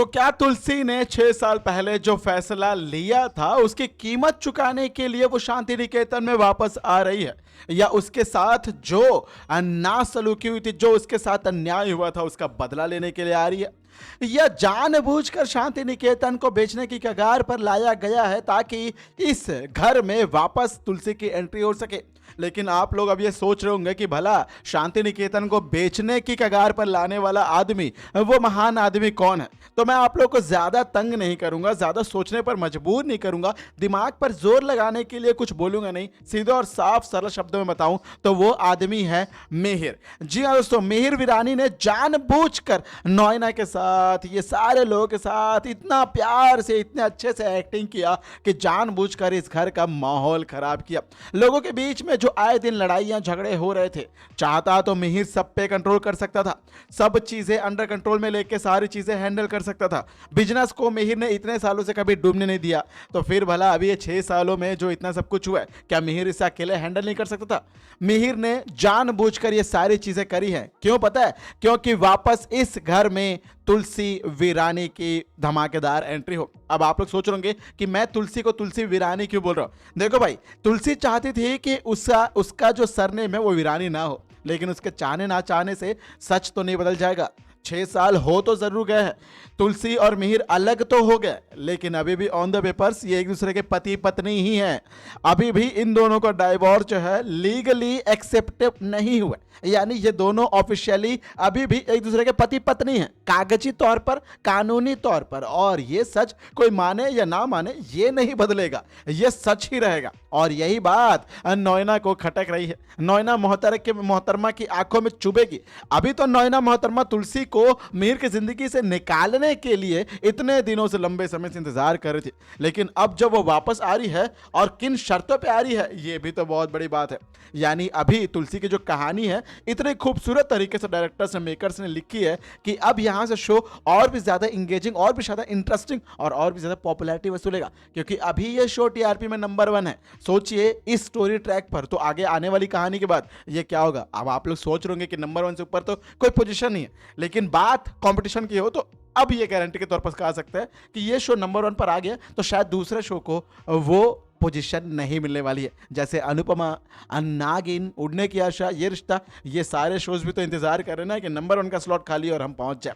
तो क्या तुलसी ने 6 साल पहले जो फैसला लिया था उसकी कीमत चुकाने के लिए वो शांति निकेतन में वापस आ रही है, या उसके साथ जो नासलूकी हुई थी, जो उसके साथ अन्याय हुआ था, उसका बदला लेने के लिए आ रही है, या जानबूझकर शांति निकेतन को बेचने की कगार पर लाया गया है ताकि इस घर में वापस तुलसी की एंट्री हो सके। लेकिन आप लोग अब ये सोच रहे होंगे कि भला शांति निकेतन को बेचने की कगार पर लाने वाला आदमी, वो महान आदमी कौन है। तो मैं आप लोग को ज्यादा तंग नहीं करूंगा, ज्यादा सोचने पर मजबूर नहीं करूंगा, दिमाग पर जोर लगाने के लिए कुछ बोलूंगा नहीं, सीधे और साफ सरल शब्दों में बताऊं तो वो आदमी है मिहिर। जी हाँ दोस्तों, मिहिर वीरानी ने जानबूझकर नोएना के साथ, ये सारे लोगों के साथ इतना प्यार से, इतने अच्छे से एक्टिंग किया कि जानबूझकर इस घर का माहौल खराब किया। लोगों के बीच में जो आए दिन लड़ाइयां झगड़े हो रहे थे, चाहता तो मिहिर सब पे कंट्रोल कर सकता था, सब चीजें अंडर कंट्रोल में लेके सारी चीजें हैंडल कर सकता था। बिजनेस को मिहिर ने इतने सालों से कभी डूबने नहीं दिया, तो फिर भला अभी ये 6 सालों में जो इतना सब कुछ हुआ है, क्या मिहिर इसे अकेले हैंडल नहीं कर सकता था। मिहिर ने जानबूझकर ये सारी चीजें करी हैं। क्यों पता है? क्योंकि वापस इस घर में तुलसी वीरानी की धमाकेदार एंट्री हो। अब आप लोग सोच रहे होंगे कि मैं तुलसी को तुलसी वीरानी क्यों बोल रहा हूं। देखो भाई, तुलसी चाहती थी कि उसका जो सरनेम है वो वीरानी ना हो, लेकिन उसके चाहने ना चाहने से सच तो नहीं बदल जाएगा। 6 साल हो तो जरूर गए हैं, तुलसी और मिहिर अलग तो हो गए, लेकिन अभी भी ऑन द पेपर्स ये एक दूसरे के पति पत्नी ही हैं। अभी भी इन दोनों का डाइवोर्स जो है लीगली एक्सेप्टेड नहीं हुआ, यानी ये दोनों ऑफिशियली अभी भी एक दूसरे के पति पत्नी हैं, कागजी तौर पर, कानूनी तौर पर। और ये सच कोई माने या ना माने, ये नहीं बदलेगा, ये सच ही रहेगा। और यही बात नोएना को खटक रही है, नोएना मोहतरमा की आंखों में चुभेगी। अभी तो नोएना मोहतरमा तुलसी को मिहिर की जिंदगी से निकालने के लिए इतने दिनों से, लंबे समय से इंतजार कर रही थी, लेकिन अब जब वो वापस आ रही है और किन शर्तों पे आ रही है, ये भी तो बहुत बड़ी बात है। यानी अभी तुलसी की जो कहानी है इतने खूबसूरत तरीके से डायरेक्टर्स ने, मेकर्स ने लिखी है कि अब यहां से शो और भी ज्यादा इंगेजिंग, और भी ज्यादा इंटरेस्टिंग और भी ज्यादा पॉपुलैरिटी वसूलेगा, क्योंकि अभी ये शो टीआरपी में नंबर 1 है। सोचिए इस स्टोरी ट्रैक पर, तो आगे आने वाली कहानी के बाद ये क्या होगा। अब आप लोग सोच रहे होंगे कि नंबर 1 से ऊपर तो कोई पोजीशन नहीं है, लेकिन बात कंपटीशन की हो तो अब ये गारंटी के तौर पर कहा सकते हैं कि ये शो नंबर 1 पर आ गया तो शायद दूसरे शो को वो पोजीशन नहीं मिलने वाली है। जैसे अनुपमा, नागिन, उड़ने की आशा, ये रिश्ता, ये सारे शोज भी तो इंतजार कर रहे हैं ना कि नंबर 1 का स्लॉट खाली और हम पहुंच जाए।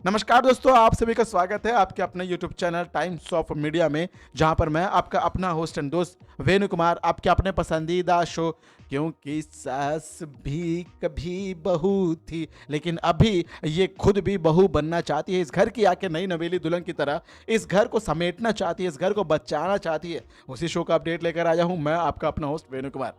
नमस्कार दोस्तों, आप सभी का स्वागत है आपके अपने YouTube channel times of media में, जहां पर मैं आपका अपना होस्ट एंड दोस्त वेणु कुमार आपके अपने पसंदीदा शो क्योंकि सास भी कभी बहू थी, लेकिन अभी ये खुद भी बहू बनना चाहती है, इस घर की आके नई नवेली दुल्हन की तरह इस घर को समेटना चाहती है, इस घर को बचाना चाहती है। उसी शो का अपडेट लेकर आया हूं मैं आपका अपना होस्ट वेणु कुमार।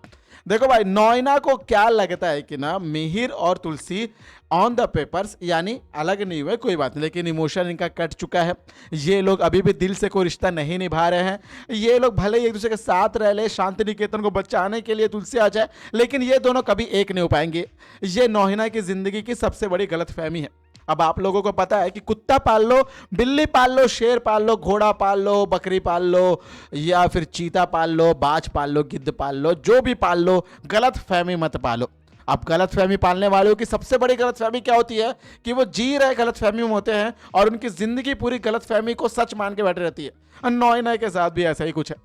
देखो भाई, नोएना को क्या लगता है कि ना मिहिर और तुलसी ऑन द पेपर्स यानी अलग नहीं हुए, कोई बात नहीं, लेकिन इमोशन इनका कट चुका है। ये लोग अभी भी दिल से कोई रिश्ता नहीं निभा रहे हैं। ये लोग भले ही एक दूसरे के साथ रह ले, शांति निकेतन को बचाने के लिए तुलसी आ जाए, लेकिन ये दोनों कभी एक नहीं हो पाएंगे। ये नोएना की जिंदगी की सबसे बड़ी गलतफहमी है। अब आप लोगों को पता है कि कुत्ता पाल लो, बिल्ली पाल लो, शेर पाल लो, घोड़ा पाल लो, बकरी पाल लो, या फिर चीता पाल लो, बाज पाल लो, गिद्ध पाल लो, जो भी पाल लो, गलत फहमी मत पालो। अब गलत फहमी पालने वालों की सबसे बड़ी गलत फहमी क्या होती है कि वो जी रहे गलत फहमी में होते हैं और उनकी जिंदगी पूरी गलत फहमी को सच मान के बैठे रहती है। नोएना के साथ भी ऐसा ही कुछ है।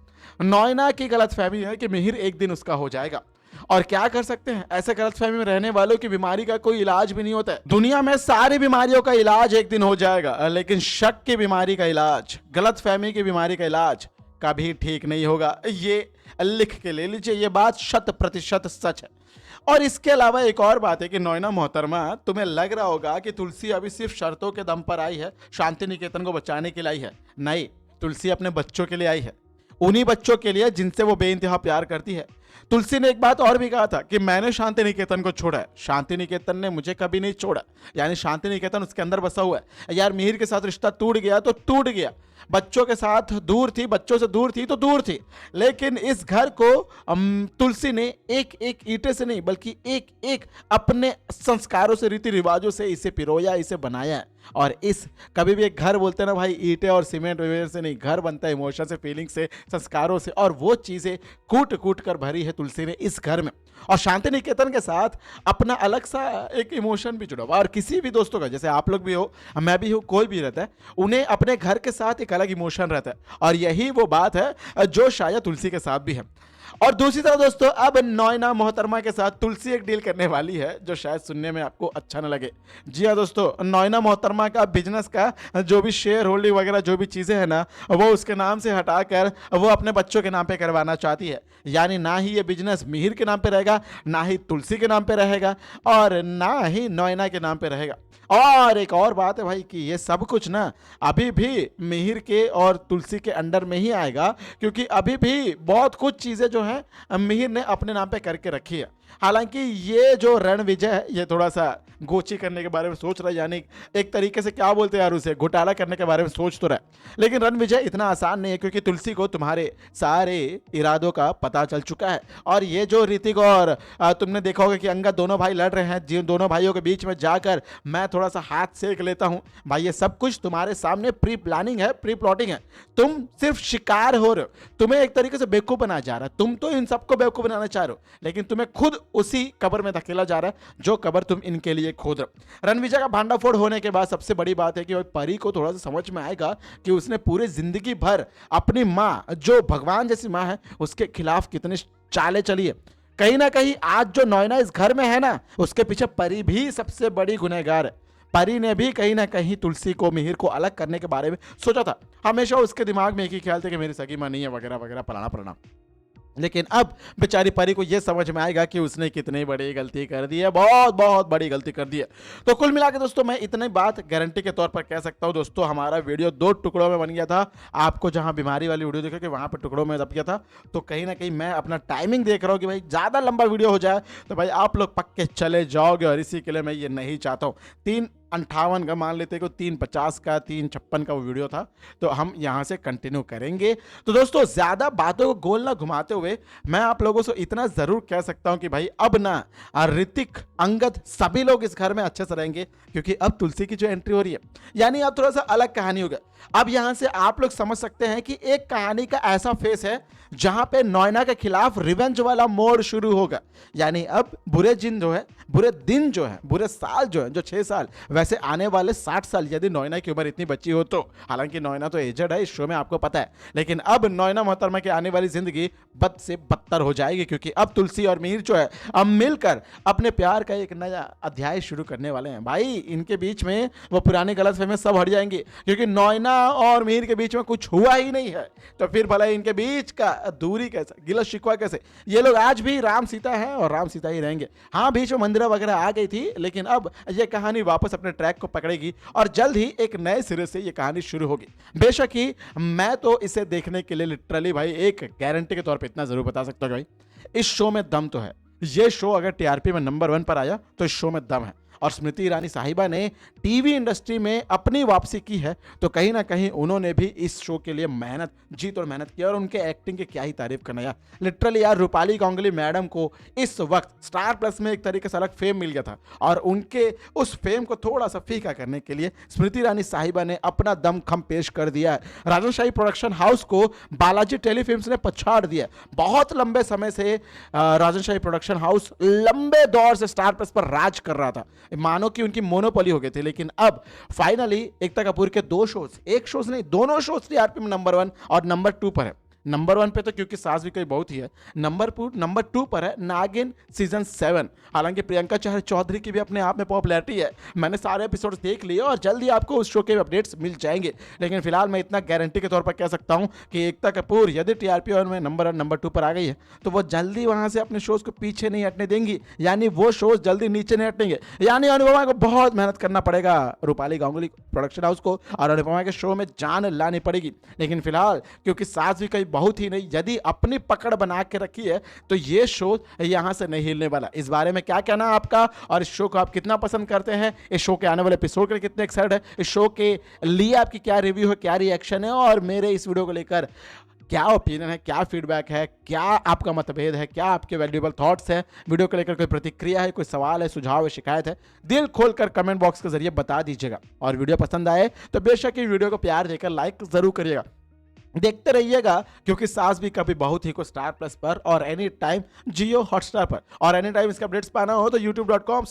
नोएना की गलत फहमी है कि मिहिर एक दिन उसका हो जाएगा, और क्या कर सकते हैं, ऐसे गलतफहमी में रहने वालों की बीमारी का कोई इलाज भी नहीं होता है। दुनिया में सारी बीमारियों का इलाज एक दिन हो जाएगा, लेकिन शक की बीमारी का इलाज, गलतफहमी की बीमारी का इलाज कभी ठीक नहीं होगा। ये लिख के ले लीजिए, ये बात 100% सच है। और इसके अलावा एक और बात है कि नोएना मोहतरमा, तुम्हें लग रहा होगा कि तुलसी अभी सिर्फ शर्तों के दम पर आई है, शांति निकेतन को बचाने के लिए आई है। नहीं, तुलसी अपने बच्चों के लिए आई है, उन्हीं बच्चों के लिए जिनसे वो बेइंतहा प्यार करती है। तुलसी ने एक बात और भी कहा था कि मैंने शांति निकेतन को छोड़ा है, शांति निकेतन ने मुझे कभी नहीं छोड़ा। यानी शांति निकेतन उसके अंदर बसा हुआ है। यार मिहिर के साथ रिश्ता टूट गया तो टूट गया, बच्चों के साथ दूर थी, बच्चों से दूर थी तो दूर थी, लेकिन इस घर को तुलसी ने एक एक ईंटे से नहीं बल्कि एक एक अपने संस्कारों से, रीति रिवाजों से इसे पिरोया, इसे बनाया है। और इस कभी भी एक घर बोलते हैं ना भाई, ईंटे और सीमेंट वगैरह से नहीं, घर बनता है इमोशन से, फीलिंग से, संस्कारों से, और वो चीजें कूट कूट कर भरी है तुलसी ने इस घर में, और शांति निकेतन के साथ अपना अलग सा एक इमोशन भी जुड़ा हुआ। और किसी भी दोस्तों का, जैसे आप लोग भी हो, मैं भी हूँ, कोई भी रहता है, उन्हें अपने घर के साथ एक अलग इमोशन रहता है, और यही वो बात है जो शायद तुलसी के साथ भी है। और दूसरी तरफ दोस्तों, अब नॉयना मोहतरमा के साथ तुलसी एक डील करने वाली है जो शायद सुनने में आपको अच्छा न लगे। जी हाँ दोस्तों, नॉयना मोहतरमा का बिजनेस का जो भी शेयर होल्डिंग वगैरह जो भी चीज़ें हैं ना, वो उसके नाम से हटाकर वो अपने बच्चों के नाम पे करवाना चाहती है। यानी ना ही ये बिजनेस मिहिर के नाम पे रहेगा, ना ही तुलसी के नाम पे रहेगा, और ना ही नॉयना के नाम पे रहेगा। और एक और बात है भाई कि ये सब कुछ ना अभी भी मिहिर के और तुलसी के अंडर में ही आएगा, क्योंकि अभी भी बहुत कुछ चीज़ें जो हैं मिहिर ने अपने नाम पे करके रखी है। हालांकि ये जो रणविजय है, ये थोड़ा सा गोची करने के बारे में सोच रहा है, यानी एक तरीके से क्या बोलते हैं यार उसे, घोटाला करने के बारे में सोच तो रहा है। लेकिन रणविजय इतना आसान नहीं है, क्योंकि तुलसी को तुम्हारे सारे इरादों का पता चल चुका है। और ये जो ऋतिक और तुमने देखा होगा कि अंगद दोनों भाई लड़ रहे हैं, जिन दोनों भाइयों के बीच में जाकर मैं थोड़ा सा हाथ सेक लेता हूं भाई, ये सब कुछ तुम्हारे सामने प्री प्लानिंग है, प्री प्लॉटिंग है। तुम सिर्फ शिकार हो रहे हो, तुम्हें एक तरीके से बेवकूफ बनाया जा रहा है। तुम तो इन सबको बेवकूफ बनाना चाह रहे हो, लेकिन तुम्हें खुद उसी कब्र में धकेला जा रहा है जो कब्र तुम इनके लिए खोद रहे हो। रणविजय का भांडाफोड़ होने के बाद सबसे बड़ी बात है कि परी को थोड़ा सा समझ में आएगा कि उसने पूरी जिंदगी भर अपनी माँ, जो भगवान जैसी माँ है, उसके खिलाफ कितनी चालें चली है। कहीं ना कहीं आज जो नॉयना इस घर में है ना, उसके पीछे परी भी सबसे बड़ी गुनहगार है। परी ने भी कहीं ना कहीं तुलसी को, मिहिर को अलग करने के बारे में सोचा था। हमेशा उसके दिमाग में एक ही ख्याल था कि मेरी सगी माँ नहीं है, वगैरह वगैरह, फलाना फलाना। लेकिन अब बेचारी परी को यह समझ में आएगा कि उसने कितनी बड़ी गलती कर दी है, बहुत बहुत बड़ी गलती कर दी है। तो कुल मिला के दोस्तों, मैं इतनी बात गारंटी के तौर पर कह सकता हूं दोस्तों, हमारा वीडियो 2 टुकड़ों में बन गया था। आपको जहां बीमारी वाली वीडियो देखा कि वहां पर टुकड़ों में दब गया था, तो कहीं ना कहीं मैं अपना टाइमिंग देख रहा हूं कि भाई ज़्यादा लंबा वीडियो हो जाए तो भाई आप लोग पक्के चले जाओगे, और इसी के लिए मैं ये नहीं चाहता हूँ। 3:58 का मान लेते को 3:50 का, 3:56 का वो वीडियो था, तो हम यहां से कंटिन्यू करेंगे। तो दोस्तों, ज्यादा बातों को गोल ना घुमाते हुए मैं आप लोगों से इतना जरूर कह सकता हूं कि भाई अब ना ऋतिक, अंगद, सभी लोग इस घर में अच्छे से रहेंगे, क्योंकि अब तुलसी की जो एंट्री हो रही है, यानी अब थोड़ा सा अलग कहानी होगा। अब यहां से आप लोग समझ सकते हैं कि एक कहानी का ऐसा फेस है जहां पे नॉयना के खिलाफ रिवेंज वाला मोड़ शुरू होगा। यानी अब बुरे दिन जो है, बुरे दिन जो है, बुरे साल जो है, जो 6 साल, वैसे आने वाले 60 साल, यदि नॉयना की उम्र इतनी बच्ची हो तो। हालांकि नॉयना तो एजड है इस शो में, आपको पता है। लेकिन अब नॉयना मोहतरमा की आने वाली जिंदगी बद से बदतर हो जाएगी, क्योंकि अब तुलसी और मिहिर जो है, अब मिलकर अपने प्यार का एक नया अध्याय शुरू करने वाले हैं। भाई इनके बीच में वो पुरानी गलतफहमी सब हट जाएंगी, क्योंकि नॉयना और मिहिर के बीच में कुछ हुआ ही नहीं है, तो फिर भला इनके बीच का दूरी कैसे, गिला शिकवा कैसे। ये लोग आज भी राम सीता है और राम सीता ही रहेंगे। हाँ, बीच में मंदिर वगैरह आ गई थी, लेकिन अब ये कहानी वापस अपने ट्रैक को पकड़ेगी, और जल्द ही एक नए सिरे से ये कहानी शुरू होगी। बेशक ही मैं तो इसे देखने के लिए लिटरली भाई एक गारंटी के तौर पे इतना जरूर बता सकता हूँ भाई, इस शो में दम तो है। ये शो अगर टीआरपी में नंबर 1 पर आया तो इस शो में दम है। और स्मृति ईरानी साहिबा ने टीवी इंडस्ट्री में अपनी वापसी की है, तो कहीं ना कहीं उन्होंने भी इस शो के लिए मेहनत, जीत और मेहनत की, और उनके एक्टिंग की क्या ही तारीफ करना यार। लिटरली यार, रूपाली गांगुली मैडम को इस वक्त स्टार प्लस में एक तरीके से अलग फेम मिल गया था, और उनके उस फेम को थोड़ा सा फीका करने के लिए स्मृति ईरानी साहिबा ने अपना दमखम पेश कर दिया है। राजन शाही प्रोडक्शन हाउस को बालाजी टेलीफिल्म्स ने पछाड़ दिया। बहुत लंबे समय से राजन शाही प्रोडक्शन हाउस लंबे दौर से स्टार प्लस पर राज कर रहा था, मानो कि उनकी मोनोपोली हो गई थी। लेकिन अब फाइनली एकता कपूर के 2 शोज, एक शोज नहीं, दोनों शोज टीआरपी में नंबर 1 और नंबर 2 पर है। नंबर 1 पे तो क्योंकि सास भी कोई बहुत ही है, नंबर 2 पर है नागिन सीजन 7। हालांकि प्रियंका चहर चौधरी की भी अपने आप में पॉपुलैरिटी है, मैंने सारे एपिसोड्स देख लिए और जल्दी आपको उस शो के अपडेट्स मिल जाएंगे। लेकिन फिलहाल मैं इतना गारंटी के तौर पर कह सकता हूं कि एकता कपूर यदि टीआरपी और में नंबर 1, नंबर 2 पर आ गई है, तो वो जल्दी वहां से अपने शोज को पीछे नहीं हटने देंगी, यानी वो शोज जल्दी नीचे नहीं हटेंगे। यानी अनुपमा को बहुत मेहनत करना पड़ेगा, रूपाली गांगुली प्रोडक्शन हाउस को, और अनुपमा के शो में जान लानी पड़ेगी। लेकिन फिलहाल क्योंकि सास भी कहीं बहुत ही नहीं, यदि अपनी पकड़ बना के रखी है, तो ये शो यहां से नहीं हिलने वाला। इस बारे में क्या कहना है आपका, और इस शो को आप कितना पसंद करते हैं, इस शो के आने वाले एपिसोड के लिए कितने एक्साइटेड है, इस शो के लिए आपकी क्या रिव्यू है, क्या रिएक्शन है, और मेरे इस वीडियो को लेकर क्या ओपिनियन है, क्या फीडबैक है, क्या आपका मतभेद है, क्या आपके वैल्यूएबल थॉट्स हैं, वीडियो को लेकर कोई प्रतिक्रिया है, कोई सवाल है, सुझाव है, शिकायत है, दिल खोलकर कमेंट बॉक्स के जरिए बता दीजिएगा। और वीडियो पसंद आए तो बेशक ही वीडियो को प्यार देकर लाइक जरूर करिएगा। देखते रहिएगा, क्योंकि सास भी कभी बहुत ही को स्टार प्लस पर और एनी टाइम जियो हॉटस्टार पर। और एनी टाइम इसके अपडेट्स पाना हो तो youtube.com/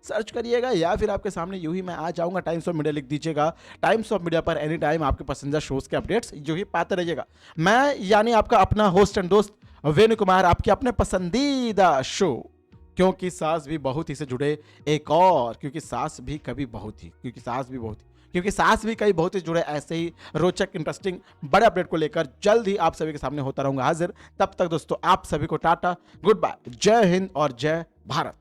सर्च करिएगा, या फिर आपके सामने यूं ही मैं आ जाऊंगा, टाइम्स ऑफ मीडिया लिख दीजिएगा। टाइम्स ऑफ मीडिया पर एनी टाइम आपके पसंदीदा शोज के अपडेट्स यूं ही पाते रहिएगा। मैं यानी आपका अपना होस्ट एंड दोस्त वेणु कुमार, आपके अपने पसंदीदा शो क्योंकि सास भी बहुत ही से जुड़े एक और, क्योंकि सास भी कभी बहुत ही, क्योंकि सास भी बहुत ही, क्योंकि सास भी कई बहुत ही जुड़े ऐसे ही रोचक इंटरेस्टिंग बड़े अपडेट को लेकर जल्द ही आप सभी के सामने होता रहूंगा हाजिर। तब तक दोस्तों आप सभी को टाटा, गुड बाय, जय हिंद और जय भारत।